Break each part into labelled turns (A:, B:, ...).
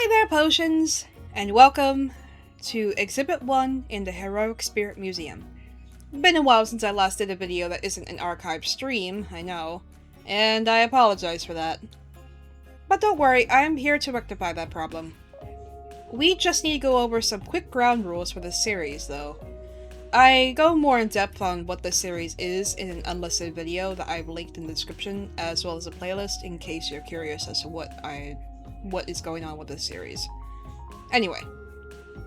A: Hi there, Potions, and welcome to Exhibit 1 in the Heroic Spirit Museum. Been a while since I last did a video that isn't an archived stream, I know, and I apologize for that. But don't worry, I am here to rectify that problem. We just need to go over some quick ground rules for this series, though. I go more in depth on what this series is in an unlisted video that I've linked in the description, as well as a playlist in case you're curious as to what is going on with this series. Anyway,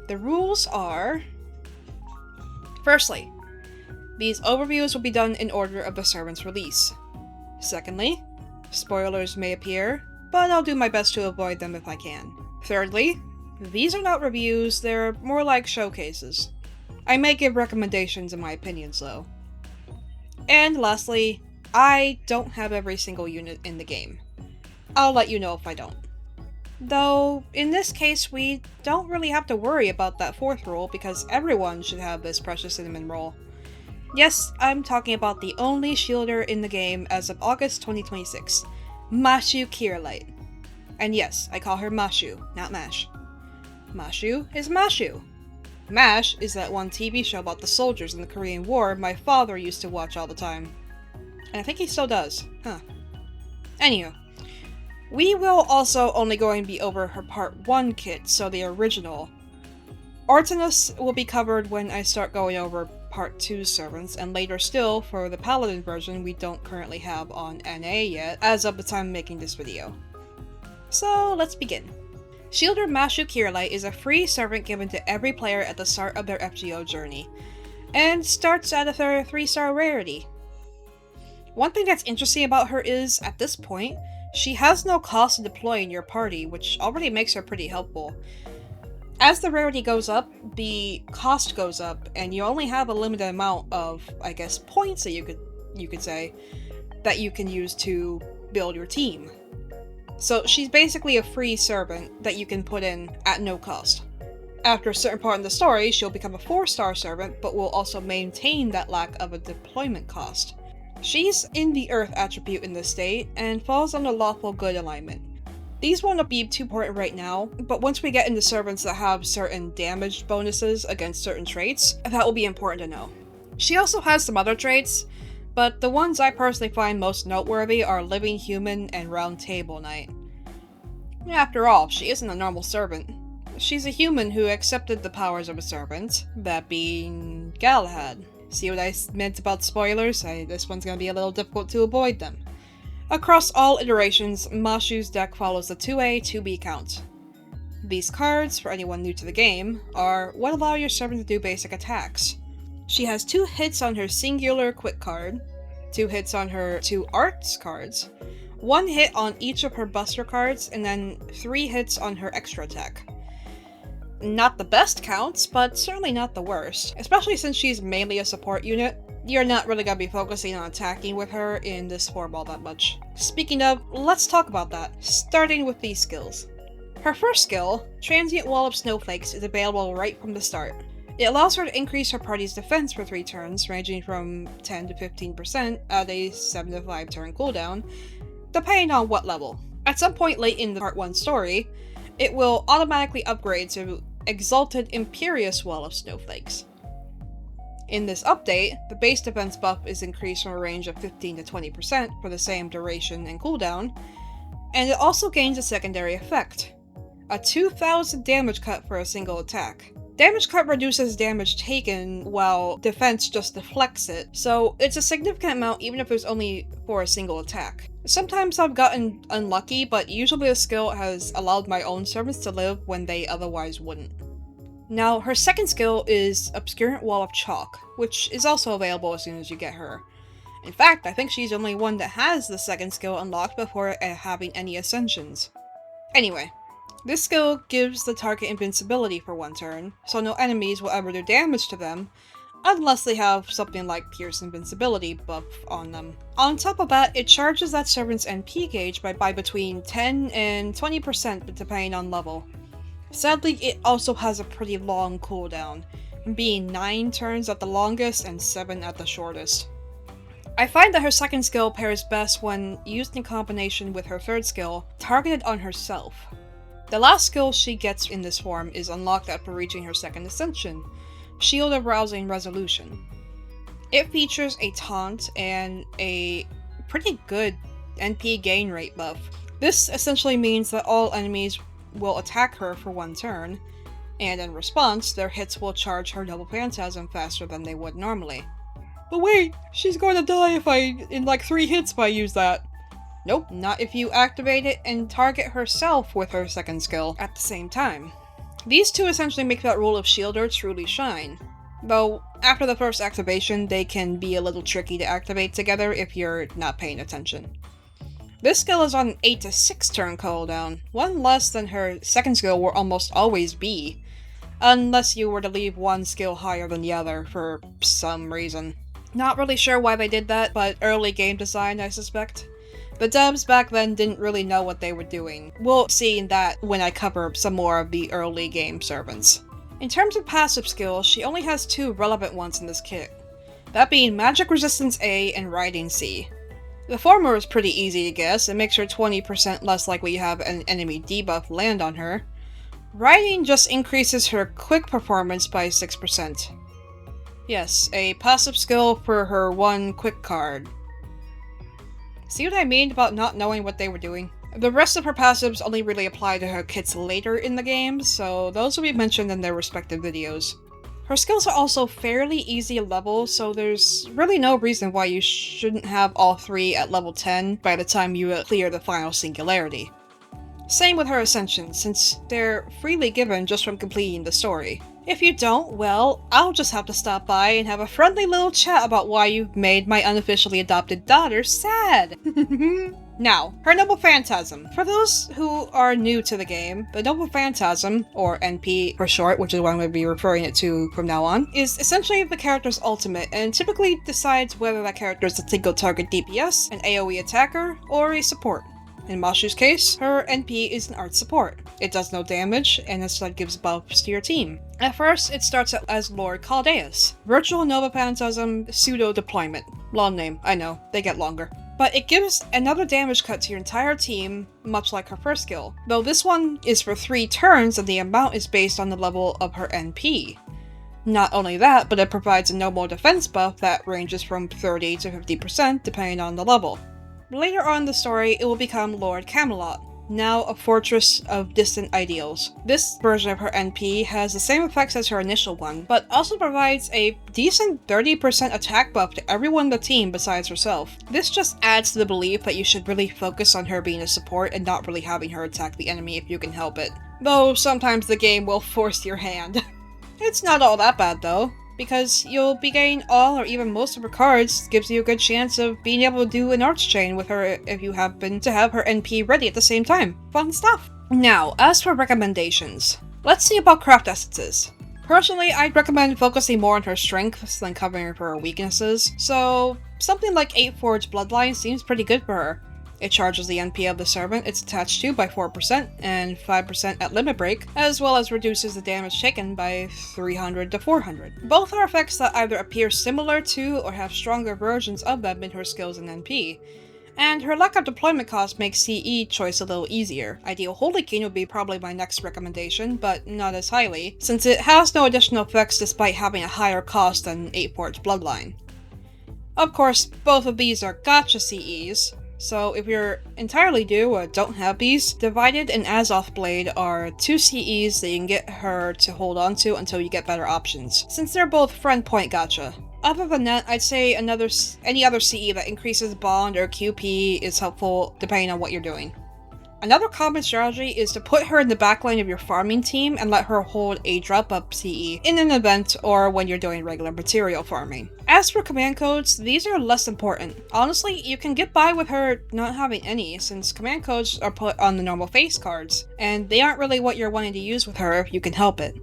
A: the rules are... Firstly, these overviews will be done in order of the servant's release. Secondly, spoilers may appear, but I'll do my best to avoid them if I can. Thirdly, these are not reviews, they're more like showcases. I may give recommendations in my opinions though. And lastly, I don't have every single unit in the game. I'll let you know if I don't. Though, in this case, we don't really have to worry about that fourth rule because everyone should have this precious cinnamon roll. Yes, I'm talking about the only shielder in the game as of August 2026, Mashu Kyrielight. And yes, I call her Mashu, not Mash. Mashu is Mashu. MASH is that one TV show about the soldiers in the Korean War my father used to watch all the time. And I think he still does. Huh. Anywho. We will also only going to be over her Part 1 kit, so the original. Artemis will be covered when I start going over Part 2 servants, and later still, for the Paladin version we don't currently have on NA yet, as of the time making this video. So, let's begin. Shielder Mashu Kyrielight is a free servant given to every player at the start of their FGO journey, and starts at a 3-star rarity. One thing that's interesting about her is, at this point, she has no cost to deploy in your party, which already makes her pretty helpful. As the rarity goes up, the cost goes up, and you only have a limited amount of, I guess, points that you could say, that you can use to build your team. So she's basically a free servant that you can put in at no cost. After a certain part in the story, she'll become a 4-star servant, but will also maintain that lack of a deployment cost. She's in the Earth attribute in this state, and falls under Lawful Good alignment. These won't be too important right now, but once we get into servants that have certain damage bonuses against certain traits, that will be important to know. She also has some other traits, but the ones I personally find most noteworthy are Living Human and Round Table Knight. After all, she isn't a normal servant. She's a human who accepted the powers of a servant, that being Galahad. See what I meant about spoilers? This one's gonna be a little difficult to avoid them. Across all iterations, Mashu's deck follows the 2A, 2B count. These cards, for anyone new to the game, are what allow your servant to do basic attacks. She has 2 hits on her singular quick card, 2 hits on her 2 arts cards, 1 hit on each of her buster cards, and then 3 hits on her extra attack. Not the best counts, but certainly not the worst, especially since she's mainly a support unit. You're not really gonna be focusing on attacking with her in this form all that much. Speaking of, let's talk about that, starting with these skills. Her first skill, Transient Wall of Snowflakes, is available right from the start. It allows her to increase her party's defense for 3 turns, ranging from 10 to 15% at a 7 to 5 turn cooldown, depending on what level. At some point late in the Part 1 story, it will automatically upgrade to Exalted Imperious Wall of Snowflakes. In this update, the base defense buff is increased from a range of 15 to 20% for the same duration and cooldown, and it also gains a secondary effect, a 2000 damage cut for a single attack. Damage cut reduces damage taken, while defense just deflects it, so it's a significant amount even if it's only for a single attack. Sometimes I've gotten unlucky, but usually the skill has allowed my own servants to live when they otherwise wouldn't. Now, her second skill is Obscurant Wall of Chalk, which is also available as soon as you get her. In fact, I think she's the only one that has the second skill unlocked before having any ascensions. Anyway. This skill gives the target invincibility for 1 turn, so no enemies will ever do damage to them, unless they have something like Pierce Invincibility buff on them. On top of that, it charges that servant's NP gauge by between 10 and 20% depending on level. Sadly, it also has a pretty long cooldown, being 9 turns at the longest and 7 at the shortest. I find that her second skill pairs best when used in combination with her third skill, targeted on herself. The last skill she gets in this form is unlocked after reaching her second ascension, Shield of Rousing Resolution. It features a taunt and a pretty good NP gain rate buff. This essentially means that all enemies will attack her for one turn, and in response, their hits will charge her Noble Phantasm faster than they would normally. But wait, she's going to die in like 3 hits if I use that. Nope, not if you activate it and target herself with her second skill at the same time. These two essentially make that role of Shielder truly shine. Though, after the first activation, they can be a little tricky to activate together if you're not paying attention. This skill is on an 8 to 6 turn cooldown, one less than her second skill will almost always be, unless you were to leave one skill higher than the other for some reason. Not really sure why they did that, but early game design, I suspect. The devs back then didn't really know what they were doing. We'll see that when I cover some more of the early game servants. In terms of passive skills, she only has 2 relevant ones in this kit. That being Magic Resistance A and Riding C. The former is pretty easy to guess, it makes her 20% less likely to have an enemy debuff land on her. Riding just increases her quick performance by 6%. Yes, a passive skill for her one quick card. See what I mean about not knowing what they were doing? The rest of her passives only really apply to her kits later in the game, so those will be mentioned in their respective videos. Her skills are also fairly easy to level, so there's really no reason why you shouldn't have all 3 at level 10 by the time you clear the final singularity. Same with her ascensions, since they're freely given just from completing the story. If you don't, well, I'll just have to stop by and have a friendly little chat about why you made my unofficially adopted daughter sad. Now, her Noble Phantasm. For those who are new to the game, the Noble Phantasm, or NP for short, which is what I'm going to be referring it to from now on, is essentially the character's ultimate and typically decides whether that character is a single target DPS, an AoE attacker, or a support. In Mashu's case, her NP is an art support. It does no damage, and instead gives buffs to your team. At first, it starts out as Lord Caldeus. Virtual Nova Phantasm Pseudo-Deployment. Long name, I know, they get longer. But it gives another damage cut to your entire team, much like her first skill. Though this one is for 3 turns and the amount is based on the level of her NP. Not only that, but it provides a normal defense buff that ranges from 30 to 50% depending on the level. Later on in the story, it will become Lord Camelot, now a fortress of distant ideals. This version of her NP has the same effects as her initial one, but also provides a decent 30% attack buff to everyone in the team besides herself. This just adds to the belief that you should really focus on her being a support and not really having her attack the enemy if you can help it. Though sometimes the game will force your hand. It's not all that bad though, because you'll be getting all or even most of her cards, gives you a good chance of being able to do an arch chain with her if you happen to have her NP ready at the same time. Fun stuff! Now, as for recommendations, let's see about craft essences. Personally, I'd recommend focusing more on her strengths than covering for her weaknesses, so something like 8 Forged Bloodline seems pretty good for her. It charges the NP of the servant it's attached to by 4% and 5% at limit break, as well as reduces the damage taken by 300 to 400. Both are effects that either appear similar to or have stronger versions of them in her skills and NP. And her lack of deployment cost makes CE choice a little easier. Ideal Holy King would be probably my next recommendation, but not as highly, since it has no additional effects despite having a higher cost than 8 Forged Bloodline. Of course, both of these are gacha CEs, so if you're entirely new or don't have these, Divided and Azoth Blade are 2 CEs that you can get her to hold on to until you get better options, since they're both friend point gacha. Other than that, I'd say any other CE that increases bond or QP is helpful depending on what you're doing. Another common strategy is to put her in the backline of your farming team and let her hold a drop-up CE in an event or when you're doing regular material farming. As for command codes, these are less important. Honestly, you can get by with her not having any, since command codes are put on the normal face cards, and they aren't really what you're wanting to use with her if you can help it.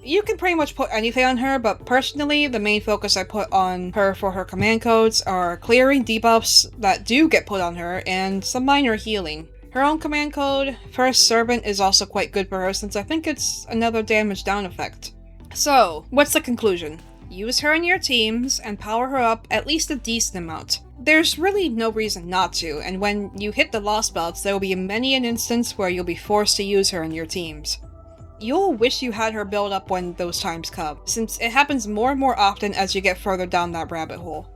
A: You can pretty much put anything on her, but personally, the main focus I put on her for her command codes are clearing debuffs that do get put on her, and some minor healing. Her own command code, First Servant, is also quite good for her since I think it's another damage down effect. So, what's the conclusion? Use her in your teams and power her up at least a decent amount. there's really no reason not to, and when you hit the Lost Belts, there will be many an instance where you'll be forced to use her in your teams. You'll wish you had her build up when those times come, since it happens more and more often as you get further down that rabbit hole.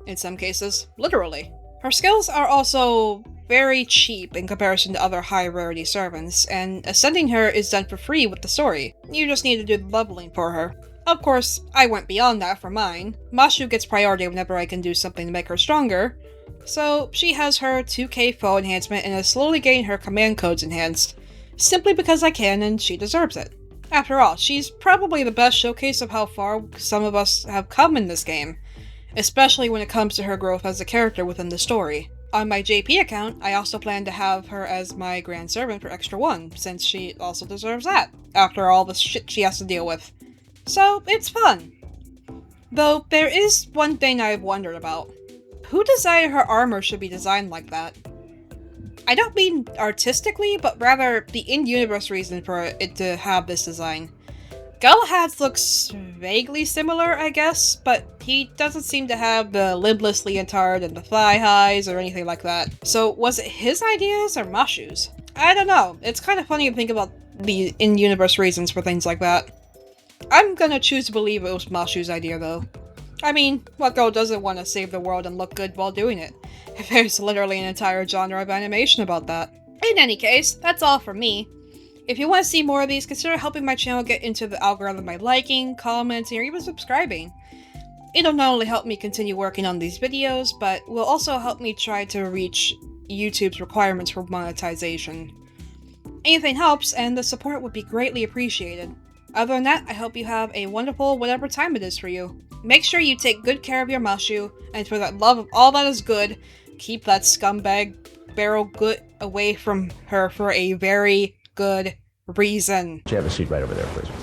A: In some cases, literally. Her skills are also very cheap in comparison to other high-rarity servants, and ascending her is done for free with the story. You just need to do the leveling for her. Of course, I went beyond that for mine. Mashu gets priority whenever I can do something to make her stronger, so she has her 2k foe enhancement and is slowly getting her command codes enhanced, simply because I can and she deserves it. After all, she's probably the best showcase of how far some of us have come in this game, especially when it comes to her growth as a character within the story. On my JP account, I also plan to have her as my Grand Servant for Extra 1, since she also deserves that, after all the shit she has to deal with. So, it's fun. Though, there is one thing I've wondered about. Who decided her armor should be designed like that? I don't mean artistically, but rather the in-universe reason for it to have this design. Galahad's looks vaguely similar, I guess, but he doesn't seem to have the limbless leotard and the thigh highs or anything like that. So was it his ideas or Mashu's? I don't know. It's kind of funny to think about the in-universe reasons for things like that. I'm gonna choose to believe it was Mashu's idea, though. I mean, what girl doesn't want to save the world and look good while doing it? There's literally an entire genre of animation about that. In any case, that's all from me. If you want to see more of these, consider helping my channel get into the algorithm by liking, commenting, or even subscribing. It'll not only help me continue working on these videos, but will also help me try to reach YouTube's requirements for monetization. Anything helps, and the support would be greatly appreciated. Other than that, I hope you have a wonderful whatever time it is for you. Make sure you take good care of your Mashu, and for the love of all that is good, keep that scumbag Barrel Good away from her for a very good reason.
B: You have a seat right over there, please.